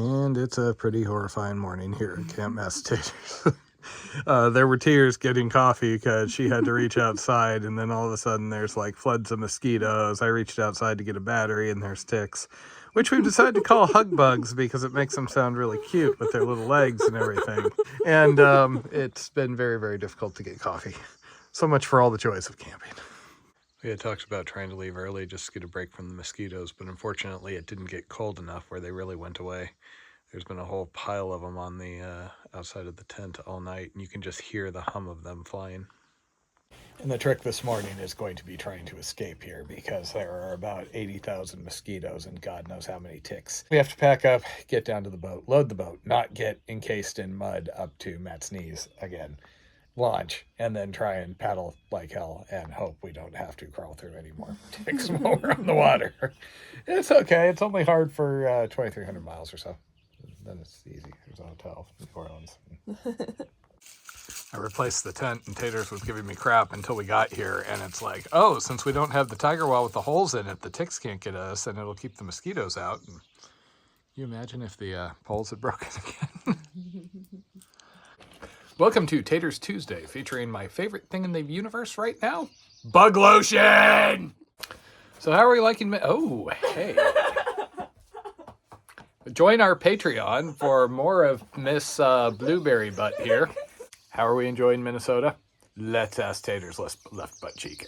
And it's a pretty horrifying morning here at Camp Massachusetts. There were tears getting coffee because she had to reach outside, and then all of a sudden there's like floods of mosquitoes. I reached outside to get a battery, and there's ticks, which we've decided to call hug bugs because it makes them sound really cute with their little legs and everything. And it's been very, very difficult to get coffee. So much for all the joys of camping. We had talked about trying to leave early just to get a break from the mosquitoes, but unfortunately it didn't get cold enough where they really went away. There's been a whole pile of them on the outside of the tent all night, and you can just hear the hum of them flying. And the trick this morning is going to be trying to escape here because there are about 80,000 mosquitoes and God knows how many ticks. We have to pack up, get down to the boat, load the boat, not get encased in mud up to Matt's knees again. Launch, and then try and paddle like hell and hope we don't have to crawl through any more ticks while we're on the water. It's okay. It's only hard for 2,300 miles or so. Then it's easy. There's a hotel in New Orleans. I replaced the tent, and Taters was giving me crap until we got here, and it's like, oh, since we don't have the tiger well with the holes in it, the ticks can't get us, and it'll keep the mosquitoes out. And you imagine if the poles had broken again? Welcome to Taters Tuesday, featuring my favorite thing in the universe right now, bug lotion! So how are we liking oh, hey. Join our Patreon for more of Miss Blueberry Butt here. How are we enjoying Minnesota? Let's ask Taters left butt cheek.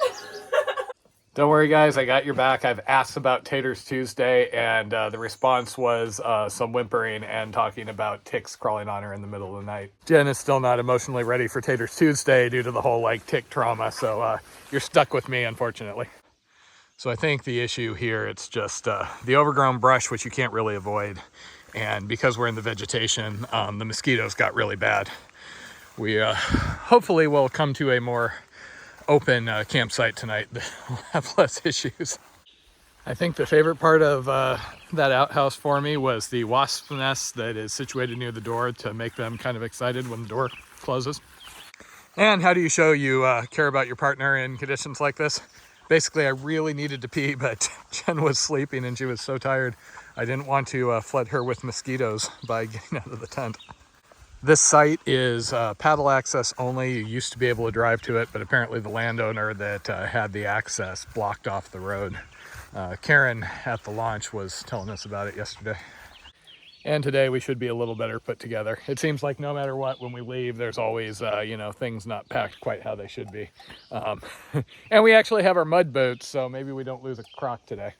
Don't worry, guys. I got your back. I've asked about Taters Tuesday, and the response was some whimpering and talking about ticks crawling on her in the middle of the night. Jen is still not emotionally ready for Taters Tuesday due to the whole tick trauma, so you're stuck with me, unfortunately. So I think the issue here, it's just the overgrown brush, which you can't really avoid, and because we're in the vegetation, the mosquitoes got really bad. We hopefully will come to a more open campsite tonight that will have less issues. I think the favorite part of that outhouse for me was the wasp nest that is situated near the door to make them kind of excited when the door closes. And how do you show you care about your partner in conditions like this? Basically, I really needed to pee, but Jen was sleeping and she was so tired. I didn't want to flood her with mosquitoes by getting out of the tent. This site is paddle access only. You used to be able to drive to it, but apparently the landowner that had the access blocked off the road. Karen at the launch was telling us about it yesterday. And today we should be a little better put together. It seems like no matter what, when we leave, there's always, things not packed quite how they should be. And we actually have our mud boots, so maybe we don't lose a crock today.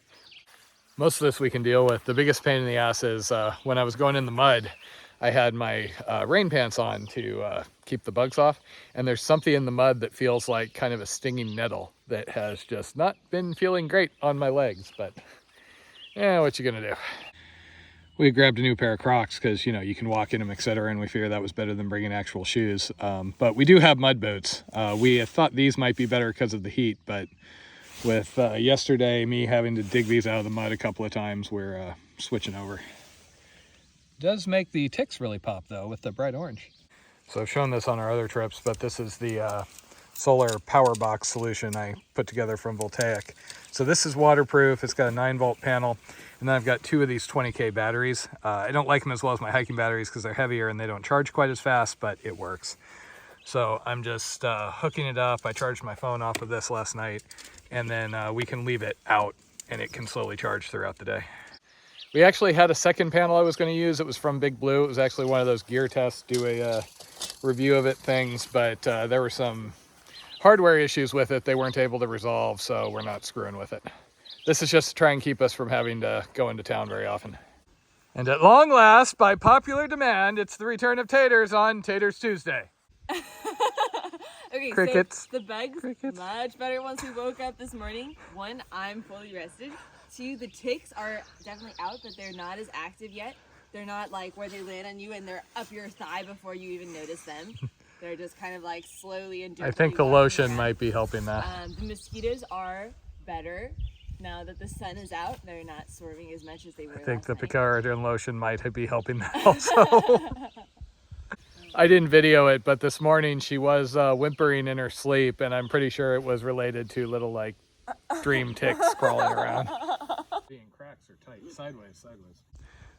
Most of this we can deal with. The biggest pain in the ass is when I was going in the mud, I had my rain pants on to keep the bugs off, and there's something in the mud that feels like kind of a stinging nettle that has just not been feeling great on my legs, but yeah, what you gonna do? We grabbed a new pair of Crocs because, you can walk in them, etc., and we figured that was better than bringing actual shoes. But we do have mud boots. We had thought these might be better because of the heat, but with yesterday, me having to dig these out of the mud a couple of times, we're switching over. Does make the ticks really pop though with the bright orange. So I've shown this on our other trips, but this is the solar power box solution I put together from Voltaic. So this is waterproof. It's got a 9-volt panel, and then I've got 2 of these 20K batteries. I don't like them as well as my hiking batteries because they're heavier and they don't charge quite as fast, but it works. So I'm just hooking it up. I charged my phone off of this last night, and then we can leave it out and it can slowly charge throughout the day. We actually had a second panel I was going to use. It was from Big Blue. It was actually one of those gear tests, do a review of it things, but there were some hardware issues with it they weren't able to resolve, so we're not screwing with it. This is just to try and keep us from having to go into town very often. And at long last, by popular demand, it's the return of Taters on Taters Tuesday. Okay, crickets. So the bugs, crickets. Much better once we woke up this morning. 1, I'm fully rested. 2, the ticks are definitely out, but they're not as active yet. They're not like where they land on you and they're up your thigh before you even notice them. They're just kind of like slowly and gently. I think the lotion might be helping that. The mosquitoes are better now that the sun is out. They're not swarming as much as they were. I think the last night. Picard and lotion might be helping that also. I didn't video it, but this morning she was whimpering in her sleep, and I'm pretty sure it was related to little dream ticks crawling around. Being cracks are tight, sideways.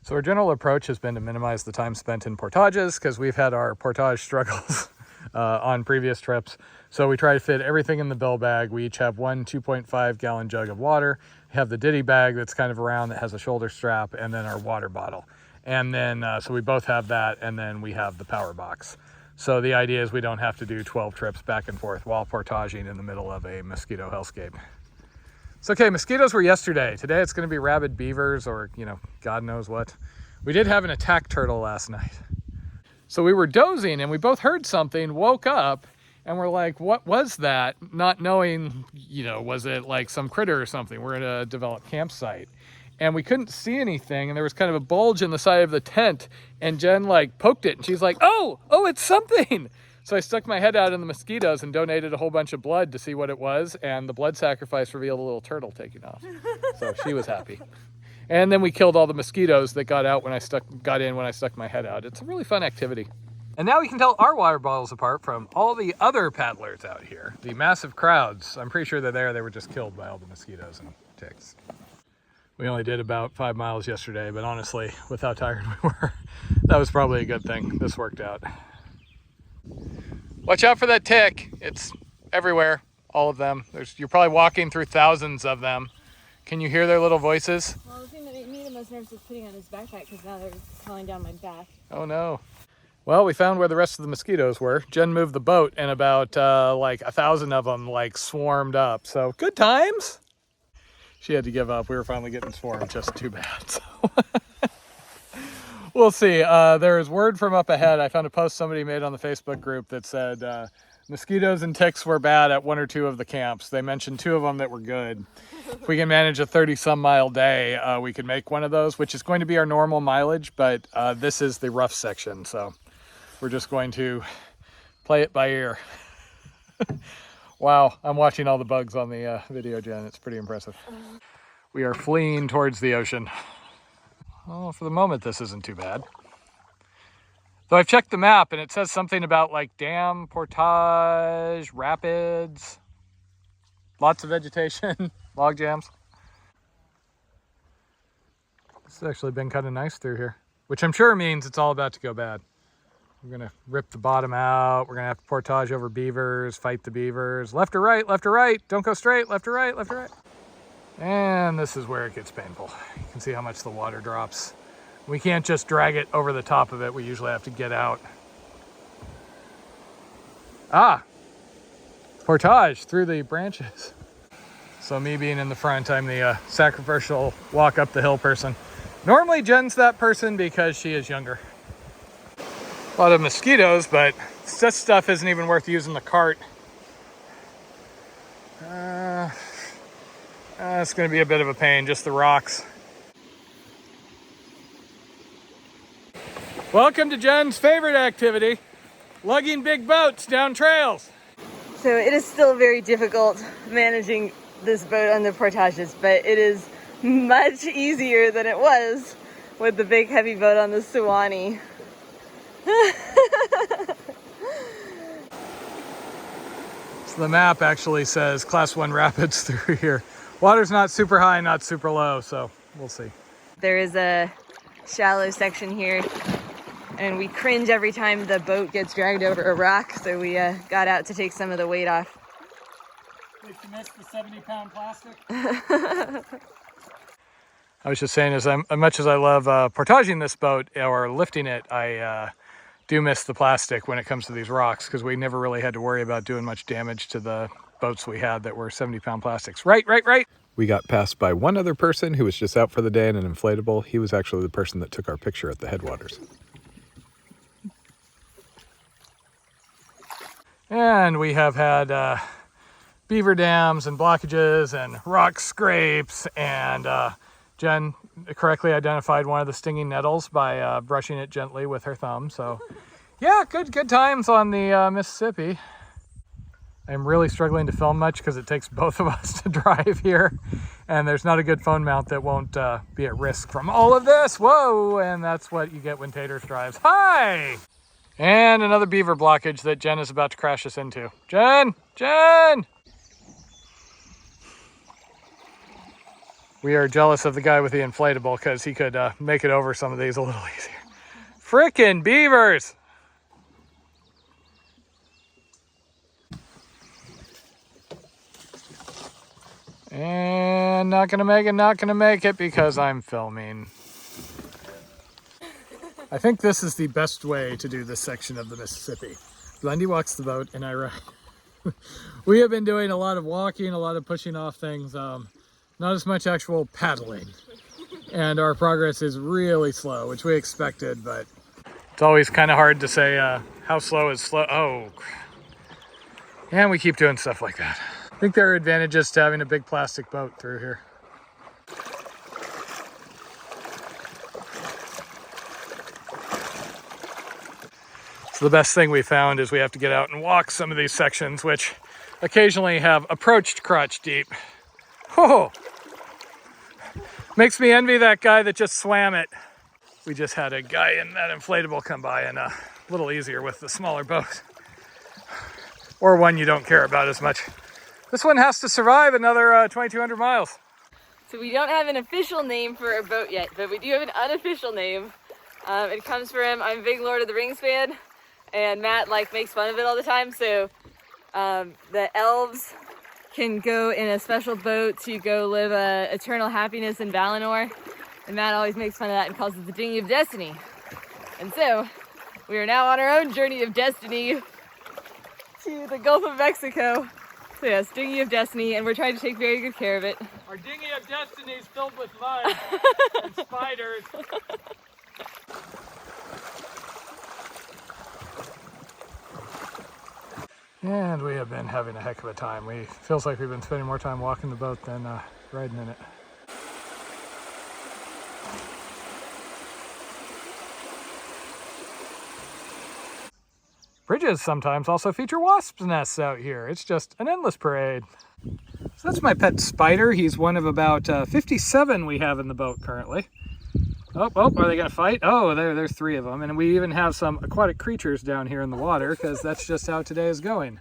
So our general approach has been to minimize the time spent in portages because we've had our portage struggles on previous trips. So we try to fit everything in the bill bag. We each have one 2.5 gallon jug of water. We have the ditty bag that's kind of around that has a shoulder strap, and then our water bottle. And then, so we both have that, and then we have the power box. So the idea is we don't have to do 12 trips back and forth while portaging in the middle of a mosquito hellscape. It's okay, mosquitoes were yesterday. Today it's gonna be rabid beavers or, you know, God knows what. We did have an attack turtle last night. So we were dozing and we both heard something, woke up, and we're like, what was that? Not knowing, you know, was it like some critter or something? We're at a developed campsite. And we couldn't see anything, and there was kind of a bulge in the side of the tent, and Jen like poked it, and she's like, oh, it's something. So I stuck my head out in the mosquitoes and donated a whole bunch of blood to see what it was, and the blood sacrifice revealed a little turtle taking off. So she was happy. And then we killed all the mosquitoes that got in when I stuck my head out. It's a really fun activity. And now we can tell our water bottles apart from all the other paddlers out here. The massive crowds, I'm pretty sure they're there. They were just killed by all the mosquitoes and ticks. We only did about 5 miles yesterday, but honestly, with how tired we were, that was probably a good thing. This worked out. Watch out for that tick. It's everywhere, all of them. You're probably walking through thousands of them. Can you hear their little voices? Well, the thing that made me the most nervous was putting on his backpack because now they're crawling down my back. Oh no. Well, we found where the rest of the mosquitoes were. Jen moved the boat and about like 1,000 of them like swarmed up. So good times. She had to give up. We were finally getting swarmed, just too bad. So we'll see. There is word from up ahead. I found a post somebody made on the Facebook group that said mosquitoes and ticks were bad at 1 or 2 of the camps. They mentioned 2 of them that were good. If we can manage a 30-some mile day, we could make one of those, which is going to be our normal mileage, but this is the rough section. So we're just going to play it by ear. Wow, I'm watching all the bugs on the video, Jen. It's pretty impressive. We are fleeing towards the ocean. Well, for the moment, this isn't too bad. Though I've checked the map and it says something about like dam, portage, rapids, lots of vegetation, log jams. This has actually been kind of nice through here, which I'm sure means it's all about to go bad. We're gonna rip the bottom out. We're gonna have to portage over beavers, fight the beavers. Left or right, left or right. Don't go straight, left or right, left or right. And this is where it gets painful. You can see how much the water drops. We can't just drag it over the top of it. We usually have to get out. Portage through the branches. So me being in the front, I'm the sacrificial walk up the hill person. Normally Jen's that person because she is younger. A lot of mosquitoes, but this stuff isn't even worth using the cart. It's going to be a bit of a pain, just the rocks. Welcome to Jen's favorite activity, lugging big boats down trails. So it is still very difficult managing this boat on the portages, but it is much easier than it was with the big heavy boat on the Suwannee. So the map actually says class 1 rapids through here. Water's not super high, not super low, so we'll see. There is a shallow section here, and we cringe every time the boat gets dragged over a rock, so we got out to take some of the weight off. Did you miss the 70-pound plastic? I was just saying, as much as I love portaging this boat or lifting it, I do miss the plastic when it comes to these rocks, because we never really had to worry about doing much damage to the boats we had that were 70-pound plastics. Right. We got passed by one other person who was just out for the day in an inflatable. He was actually the person that took our picture at the headwaters. And we have had beaver dams and blockages and rock scrapes, and Jen correctly identified one of the stinging nettles by brushing it gently with her thumb. So yeah, good times on the Mississippi. I'm really struggling to film much because it takes both of us to drive here, and there's not a good phone mount that won't be at risk from all of this. Whoa, and that's what you get when Taters drives. Hi! And another beaver blockage that Jen is about to crash us into. Jen! We are jealous of the guy with the inflatable because he could make it over some of these a little easier. Frickin' beavers! And not gonna make it because I'm filming. I think this is the best way to do this section of the Mississippi. Blendy walks the boat and I ride. We have been doing a lot of walking, a lot of pushing off things, not as much actual paddling. And our progress is really slow, which we expected, but it's always kind of hard to say how slow is slow. Oh, and we keep doing stuff like that. I think there are advantages to having a big plastic boat through here. So the best thing we found is we have to get out and walk some of these sections, which occasionally have approached crotch deep. Oh, makes me envy that guy that just swam it. We just had a guy in that inflatable come by, and a little easier with the smaller boat. Or one you don't care about as much. This one has to survive another 2,200 miles. So we don't have an official name for our boat yet, but we do have an unofficial name. It comes from, I'm a big Lord of the Rings fan, and Matt makes fun of it all the time. So the elves can go in a special boat to go live eternal happiness in Valinor. And Matt always makes fun of that and calls it the Dinghy of Destiny. And so we are now on our own journey of destiny to the Gulf of Mexico. So yes, Dinghy of Destiny, and we're trying to take very good care of it. Our Dinghy of Destiny is filled with mud and spiders. And we have been having a heck of a time. Feels like we've been spending more time walking the boat than riding in it. Bridges sometimes also feature wasps' nests out here. It's just an endless parade. So that's my pet spider. He's one of about 57 we have in the boat currently. Oh, are they gonna fight? Oh, there's 3 of them. And we even have some aquatic creatures down here in the water because that's just how today is going.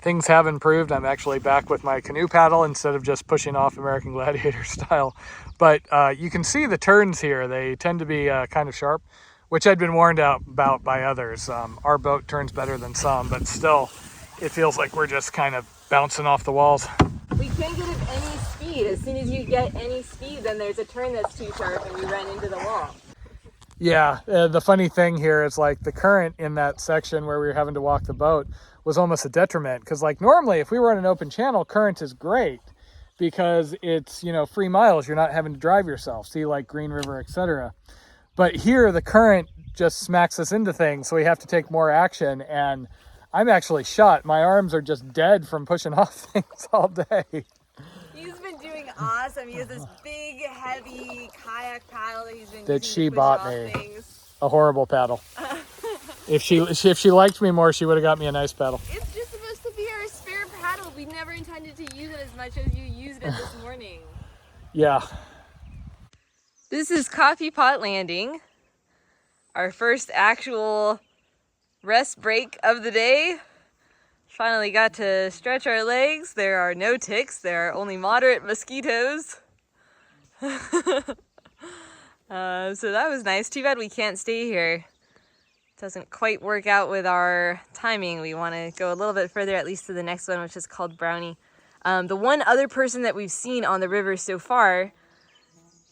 Things have improved. I'm actually back with my canoe paddle instead of just pushing off American Gladiator style. But you can see the turns here. They tend to be kind of sharp, which I'd been warned about by others. Our boat turns better than some, but still, it feels like we're just kind of bouncing off the walls. We can't get it any speed. As soon as you get any speed, then there's a turn that's too sharp and you run into the wall. Yeah, the funny thing here is like the current in that section where we were having to walk the boat was almost a detriment, because like normally if we were on an open channel, current is great because it's, free miles. You're not having to drive yourself. See, like Green River, etc. But here the current just smacks us into things, so we have to take more action, and I'm actually shot. My arms are just dead from pushing off things all day. He's been doing awesome. He has this big, heavy kayak paddle that he's been That using she to push bought off me. things. A horrible paddle. If she liked me more, she would have got me a nice paddle. It's just supposed to be our spare paddle. We never intended to use it as much as you used it this morning. Yeah. This is Coffee Pot Landing, our first actual rest break of the day. Finally got to stretch our legs. There are no ticks. There are only moderate mosquitoes. So that was nice. Too bad we can't stay here. Doesn't quite work out with our timing. We want to go a little bit further, at least to the next one, which is called Brownie. The one other person that we've seen on the river so far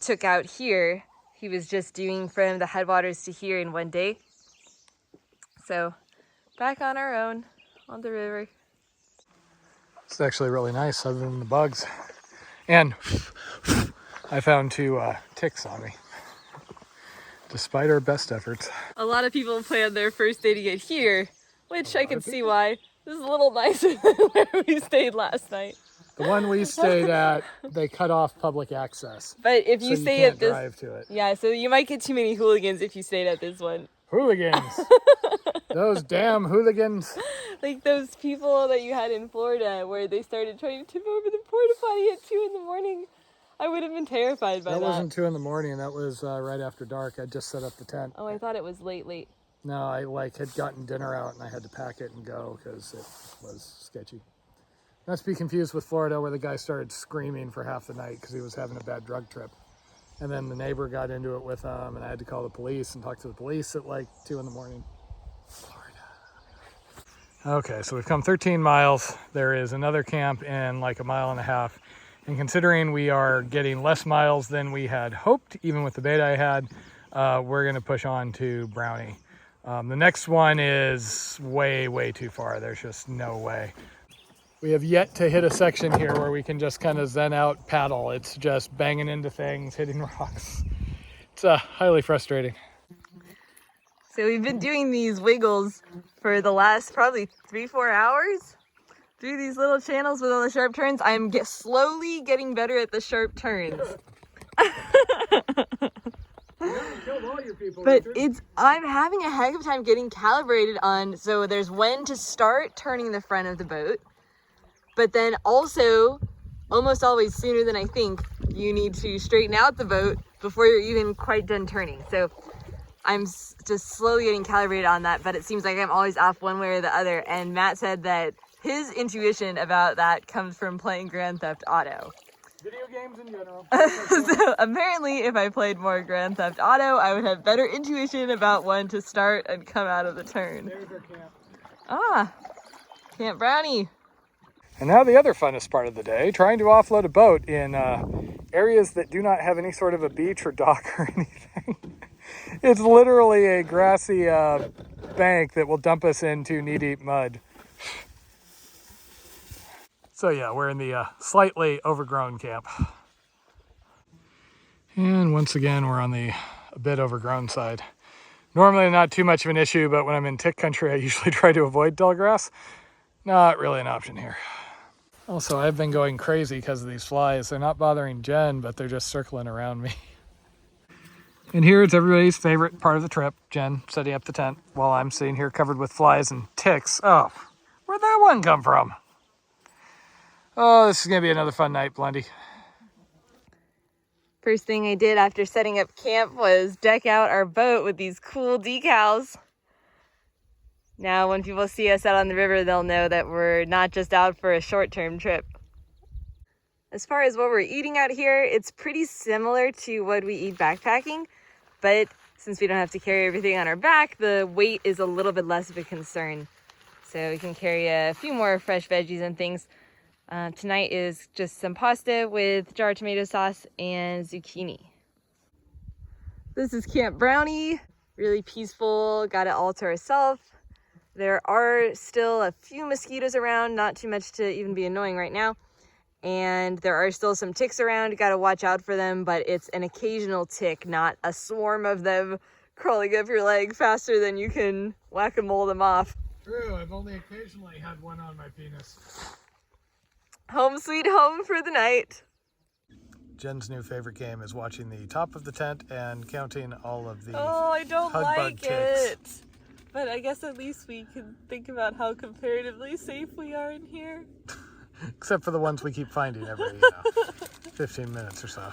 took out here. He was just doing from the headwaters to here in one day. So back on our own on the river. It's actually really nice other than the bugs. And I found 2 ticks on me, despite our best efforts. A lot of people planned their first day to get here, which I can see why. This is a little nicer than where we stayed last night. The one we stayed at, they cut off public access. But if you so stay you can't at this, drive to it. Yeah, so you might get too many hooligans if you stayed at this one. Hooligans. Those damn hooligans. Like those people that you had in Florida where they started trying to tip over the porta potty at 2 in the morning. I would have been terrified by that. That wasn't 2 in the morning. That was right after dark. I just set up the tent. Oh, I thought it was late. No, I had gotten dinner out and I had to pack it and go because it was sketchy. Not to be confused with Florida, where the guy started screaming for half the night because he was having a bad drug trip. And then the neighbor got into it with him, and I had to call the police and talk to the police at like 2 in the morning. Florida. Okay, so we've come 13 miles. There is another camp in like 1.5 miles. And considering we are getting less miles than we had hoped, even with the beta I had, we're going to push on to Brownie. The next one is way, way too far. There's just no way. We have yet to hit a section here where we can just kind of zen out paddle. It's just banging into things, hitting rocks. It's highly frustrating. So we've been doing these wiggles for the last probably 3-4 hours through these little channels with all the sharp turns. I'm slowly getting better at the sharp turns. But I'm having a heck of a time getting calibrated on, so there's when to start turning the front of the boat, but then also almost always sooner than I think you need to straighten out the boat before you're even quite done turning. So I'm just slowly getting calibrated on that, but it seems like I'm always off one way or the other. And Matt said that his intuition about that comes from playing Grand Theft Auto. Video games in general. So apparently if I played more Grand Theft Auto, I would have better intuition about when to start and come out of the turn. There's our camp. Ah, Camp Brownie. And now the other funnest part of the day, trying to offload a boat in areas that do not have any sort of a beach or dock or anything. It's literally a grassy bank that will dump us into knee-deep mud. So yeah, we're in the slightly overgrown camp. And once again, we're on the a bit overgrown side. Normally not too much of an issue, but when I'm in tick country, I usually try to avoid tall grass. Not really an option here. Also, I've been going crazy because of these flies. They're not bothering Jen, but they're just circling around me. And here it's everybody's favorite part of the trip, Jen setting up the tent while I'm sitting here covered with flies and ticks. Oh, where'd that one come from? Oh, this is going to be another fun night, Blendy. First thing I did after setting up camp was deck out our boat with these cool decals. Now, when people see us out on the river, they'll know that we're not just out for a short-term trip. As far as what we're eating out here, it's pretty similar to what we eat backpacking, but since we don't have to carry everything on our back, the weight is a little bit less of a concern. So we can carry a few more fresh veggies and things. Tonight is just some pasta with jarred tomato sauce and zucchini. This is Camp Brownie, really peaceful, got it all to ourselves. There are still a few mosquitoes around, not too much to even be annoying right now. And there are still some ticks around, you gotta watch out for them, but it's an occasional tick, not a swarm of them crawling up your leg faster than you can whack-a-mole them off. True, I've only occasionally had one on my penis. Home sweet home for the night. Jen's new favorite game is watching the top of the tent and counting all of the Oh, I don't like ticks. it. But I guess at least we can think about how comparatively safe we are in here. Except for the ones we keep finding every 15 minutes or so.